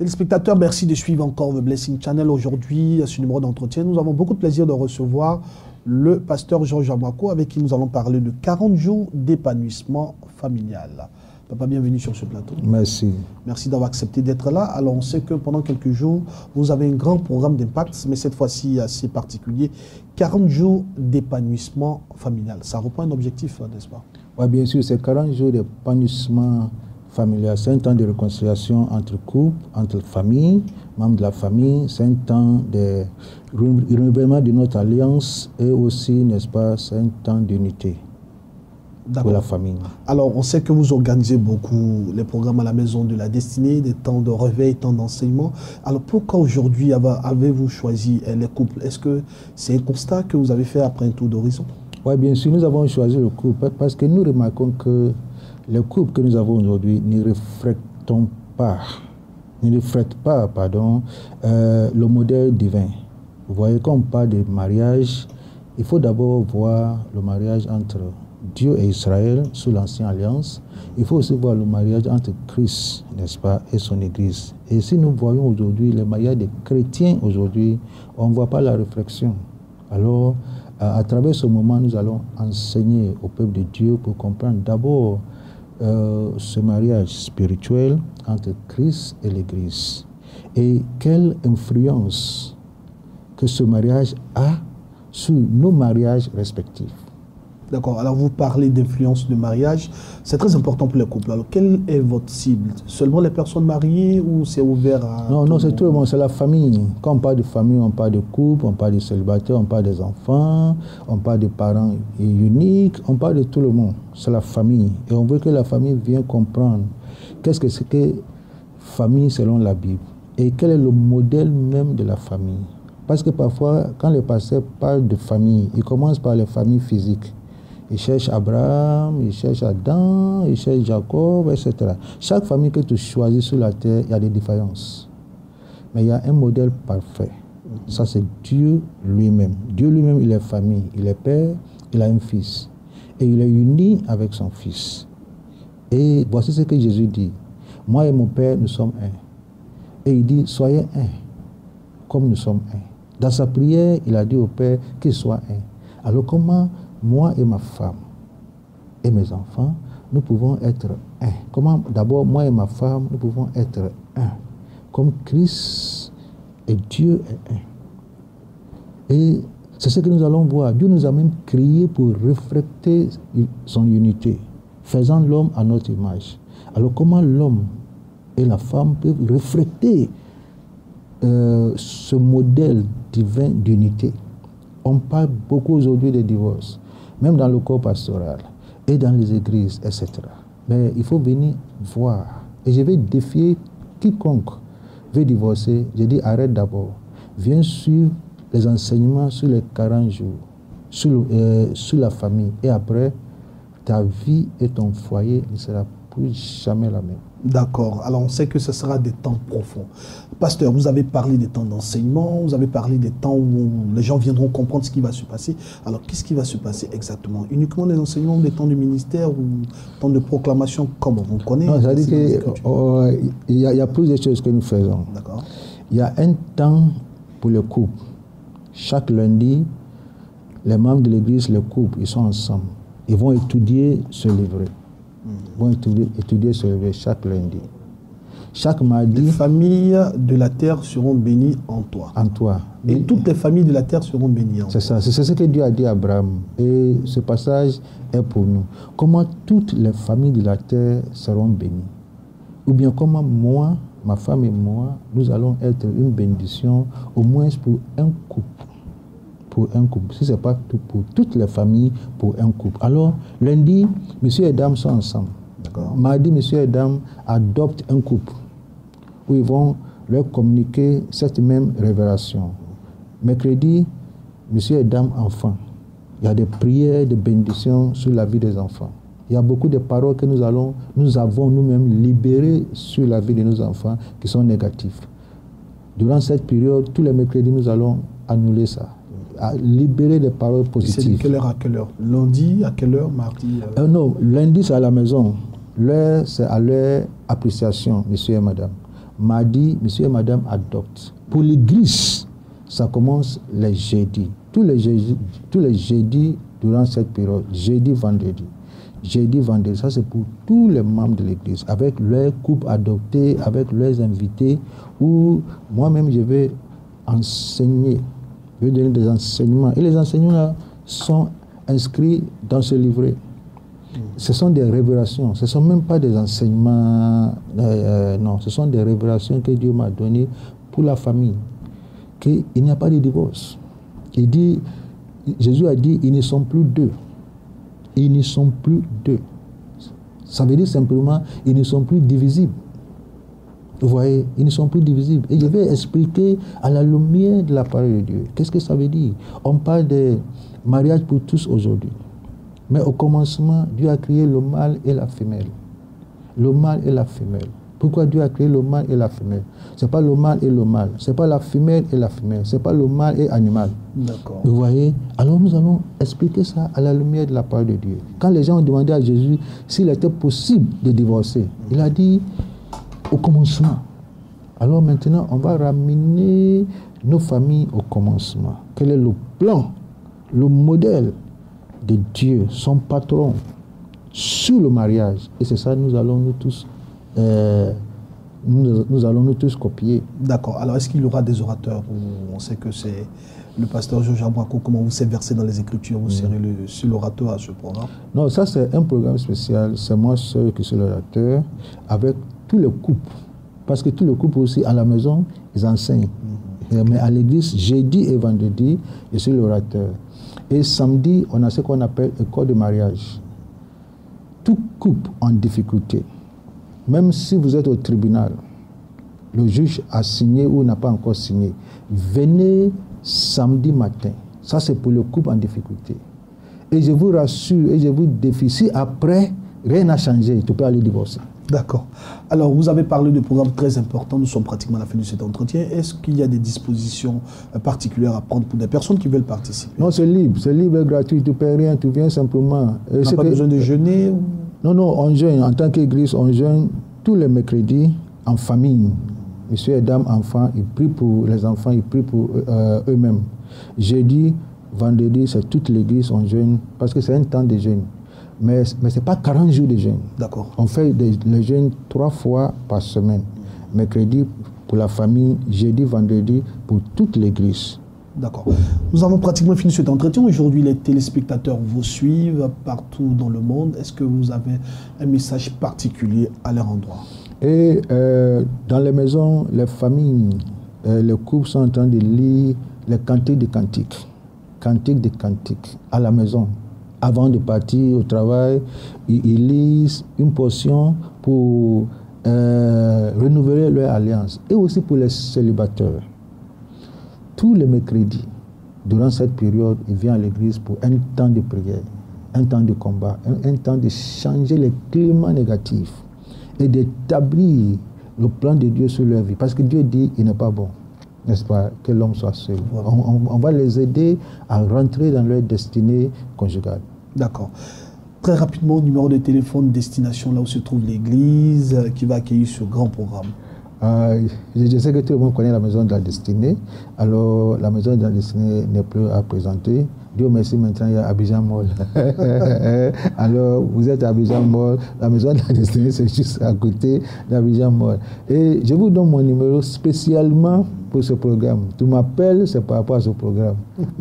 Téléspectateurs, merci de suivre encore The Blessing Channel. Aujourd'hui, à ce numéro d'entretien, nous avons beaucoup de plaisir de recevoir le pasteur Georges Amouako, avec qui nous allons parler de 40 jours d'épanouissement familial. Papa, bienvenue sur ce plateau. Merci. Merci d'avoir accepté d'être là. Alors, on sait que pendant quelques jours, vous avez un grand programme d'impact, mais cette fois-ci assez particulier. 40 jours d'épanouissement familial. Ça reprend un objectif, n'est-ce pas? Oui, bien sûr, c'est 40 jours d'épanouissement familial. C'est un temps de réconciliation entre couples, entre familles, membres de la famille. C'est un temps de renouvellement de notre alliance et aussi, n'est-ce pas, c'est un temps d'unité pour la famille. Alors, on sait que vous organisez beaucoup les programmes à la Maison de la Destinée, des temps de réveil, temps d'enseignement. Alors, pourquoi aujourd'hui avez-vous choisi les couples? Est-ce que c'est un constat que vous avez fait après un tour d'horizon? Oui, bien sûr, nous avons choisi le couple parce que nous remarquons que les couples que nous avons aujourd'hui ne reflètent pas le modèle divin. Vous voyez, quand on parle de mariage, il faut d'abord voir le mariage entre Dieu et Israël sous l'Ancienne Alliance. Il faut aussi voir le mariage entre Christ, n'est-ce pas, et son Église. Et si nous voyons aujourd'hui le mariage des chrétiens aujourd'hui, on ne voit pas la réflexion. Alors, à travers ce moment, nous allons enseigner au peuple de Dieu pour comprendre d'abord ce mariage spirituel entre Christ et l'Église. Et quelle influence que ce mariage a sur nos mariages respectifs. D'accord. Alors, vous parlez d'influence de mariage. C'est très important pour les couples. Alors, quelle est votre cible? Seulement les personnes mariées ou c'est ouvert à... Non, c'est tout le monde. C'est la famille. Quand on parle de famille, on parle de couple, on parle de célibataires, on parle des enfants, on parle de parents uniques, on parle de tout le monde. C'est la famille. Et on veut que la famille vienne comprendre qu'est-ce que c'est que famille selon la Bible et quel est le modèle même de la famille. Parce que parfois, quand les pasteurs parlent de famille, ils commencent par les familles physiques. Ils cherchent Abraham, ils cherchent Adam, ils cherchent Jacob, etc. Chaque famille que tu choisis sur la terre, il y a des différences. Mais il y a un modèle parfait. Ça, c'est Dieu lui-même. Dieu lui-même, il est famille. Il est père, il a un fils. Et il est uni avec son fils. Et voici ce que Jésus dit. Moi et mon Père, nous sommes un. Et il dit, soyez un, comme nous sommes un. Dans sa prière, il a dit au Père qu'il soit un. Alors comment moi et ma femme et mes enfants, nous pouvons être un? Comment d'abord moi et ma femme, nous pouvons être un? Comme Christ et Dieu est un. Et c'est ce que nous allons voir. Dieu nous a même créés pour refléter son unité, faisant l'homme à notre image. Alors comment l'homme et la femme peuvent refléter ce modèle divin d'unité? On parle beaucoup aujourd'hui des divorces, même dans le corps pastoral et dans les églises, etc. Mais il faut venir voir. Et je vais défier quiconque veut divorcer. Je dis arrête d'abord. Viens suivre les enseignements sur les 40 jours, sur la famille. Et après, ta vie et ton foyer ne sera plus jamais la même. D'accord. Alors, on sait que ce sera des temps profonds. Pasteur, vous avez parlé des temps d'enseignement, vous avez parlé des temps où les gens viendront comprendre ce qui va se passer. Alors, qu'est-ce qui va se passer exactement? Uniquement des enseignements, des temps de ministère ou temps de proclamation, comme on connaît? Non, ça veut dire qu'il y a plusieurs choses que nous faisons. D'accord. Il y a un temps pour le couple. Chaque lundi, les membres de l'église, le couple, ils sont ensemble. Ils vont étudier ce livret. Vont étudier ce livret chaque lundi. Chaque mardi... Les familles de la terre seront bénies en toi. En toi. Et toutes les familles de la terre seront bénies en toi. C'est ça. C'est ce que Dieu a dit à Abraham. Et ce passage est pour nous. Comment toutes les familles de la terre seront bénies? Ou bien comment moi, ma femme et moi, nous allons être une bénédiction, au moins pour un couple. Pour un couple. Si ce n'est pas tout, pour toutes les familles, pour un couple. Alors, lundi, monsieur et dame sont ensemble. Mardi, monsieur et dame adoptent un couple où ils vont leur communiquer cette même révélation. Mercredi, monsieur et dame enfants. Il y a des prières de bénédiction sur la vie des enfants. Il y a beaucoup de paroles que nous avons nous-mêmes libérées sur la vie de nos enfants qui sont négatives. Durant cette période, tous les mercredis, nous allons annuler ça. À libérer des paroles positives. C'est de quelle heure à quelle heure? Lundi à quelle heure? Mardi Non, lundi c'est à la maison. L'heure c'est à leur appréciation, monsieur et madame. mardi, monsieur et madame adoptent. Pour l'église, ça commence les jeudis. Tous les jeudis durant cette période, jeudi, vendredi. Jeudi, vendredi, ça c'est pour tous les membres de l'église, avec leurs couples adoptés, avec leurs invités, où moi-même je vais enseigner, je vais donner des enseignements. Et les enseignements là sont inscrits dans ce livret. Ce sont des révélations, ce ne sont même pas des enseignements, non, ce sont des révélations que Dieu m'a données pour la famille, qu'il n'y a pas de divorce. Il dit, Jésus a dit, ils ne sont plus deux. Ils ne sont plus deux. Ça veut dire simplement, ils ne sont plus divisibles. Vous voyez, ils ne sont plus divisibles. Et je vais expliquer à la lumière de la parole de Dieu. Qu'est-ce que ça veut dire? On parle de mariage pour tous aujourd'hui. Mais au commencement, Dieu a créé le mâle et la femelle. Le mâle et la femelle. Pourquoi Dieu a créé le mâle et la femelle? Ce n'est pas le mâle et le mâle. Ce n'est pas la femelle et la femelle. Ce n'est pas le mâle et animal. D'accord. Vous voyez? Alors nous allons expliquer ça à la lumière de la parole de Dieu. Quand les gens ont demandé à Jésus s'il était possible de divorcer, il a dit au commencement. Alors maintenant, on va ramener nos familles au commencement. Quel est le plan, le modèle de Dieu, son patron, sur le mariage? Et c'est ça, nous allons nous tous copier. D'accord. Alors, est-ce qu'il y aura des orateurs? On sait que c'est le pasteur Georges Amouako. Comment vous s'est versé dans les Écritures? Vous serez sur l'orateur à ce programme? Non, ça c'est un programme spécial. C'est moi seul qui suis l'orateur, avec tous les couples. Parce que tous les couples aussi, à la maison, ils enseignent. Mais à l'église, jeudi et vendredi, je suis l'orateur. Et samedi, on a ce qu'on appelle école de mariage. Tout couple en difficulté, même si vous êtes au tribunal, le juge a signé ou n'a pas encore signé, venez samedi matin. Ça, c'est pour le couple en difficulté. Et je vous rassure et je vous défie, si après, rien n'a changé, tu peux aller divorcer. D'accord. Alors, vous avez parlé de programmes très importants. Nous sommes pratiquement à la fin de cet entretien. Est-ce qu'il y a des dispositions particulières à prendre pour des personnes qui veulent participer? Non, c'est libre et gratuit. Tu ne payes rien, tu viens simplement. On n'a pas besoin de jeûner ou... Non, on jeûne. En tant qu'église, on jeûne tous les mercredis en famille. Messieurs et dames, enfants, ils prient pour les enfants, ils prient pour eux-mêmes. Jeudi, vendredi, c'est toute l'église, on jeûne, parce que c'est un temps de jeûne. Mais ce n'est pas 40 jours de jeûne. D'accord. On fait le jeûne 3 fois par semaine. Mercredi pour la famille, jeudi, vendredi pour toute l'église. D'accord. Nous avons pratiquement fini cet entretien. Aujourd'hui, les téléspectateurs vous suivent partout dans le monde. Est-ce que vous avez un message particulier à leur endroit? Et dans les maisons, les familles, les couples sont en train de lire les cantiques de cantiques. Cantiques de cantiques à la maison. Avant de partir au travail, ils lisent une portion pour renouveler leur alliance. Et aussi pour les célibataires. Tous les mercredis, durant cette période, ils viennent à l'église pour un temps de prière, un temps de combat, un temps de changer les climats négatifs et d'établir le plan de Dieu sur leur vie. Parce que Dieu dit, il n'est pas bon, n'est-ce pas, que l'homme soit seul. Voilà. On va les aider à rentrer dans leur destinée conjugale. D'accord. Très rapidement, numéro de téléphone, destination, là où se trouve l'église qui va accueillir ce grand programme. Je sais que tout le monde connaît la maison de la destinée. Alors, la maison de la destinée n'est plus à présenter. Dieu merci, maintenant il y a Abidjan Mall. Alors, vous êtes à Abidjan Mall. La maison de la destinée, c'est juste à côté d'Abidjan Mall. Et je vous donne mon numéro spécialement pour ce programme. Tu m'appelles, c'est par rapport à ce programme.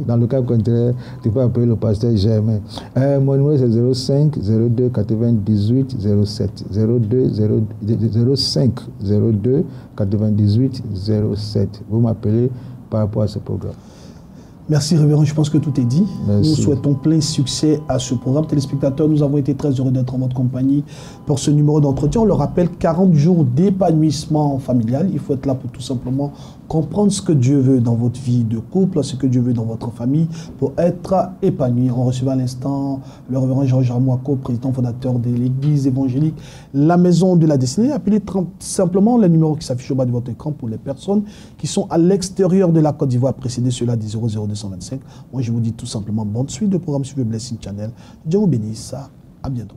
Dans le cas contraire, tu peux appeler le pasteur Germain. Mon numéro, c'est 05 02 98 07. 05 02 98 07. Vous m'appelez par rapport à ce programme. Merci révérend, je pense que tout est dit. Merci. Nous souhaitons plein succès à ce programme. Téléspectateurs, nous avons été très heureux d'être en votre compagnie pour ce numéro d'entretien. On le rappelle, 40 jours d'épanouissement familial. Il faut être là pour tout simplement comprendre ce que Dieu veut dans votre vie de couple, ce que Dieu veut dans votre famille pour être épanoui. On recevait à l'instant le révérend Georges Amouako, président fondateur de l'église évangélique La Maison de la Destinée. Appelez simplement le numéro qui s'affiche au bas de votre écran pour les personnes qui sont à l'extérieur de la Côte d'Ivoire. Précédez cela du 00225. Moi, je vous dis tout simplement bonne suite de programme sur le Blessing Channel. Dieu vous bénisse. À bientôt.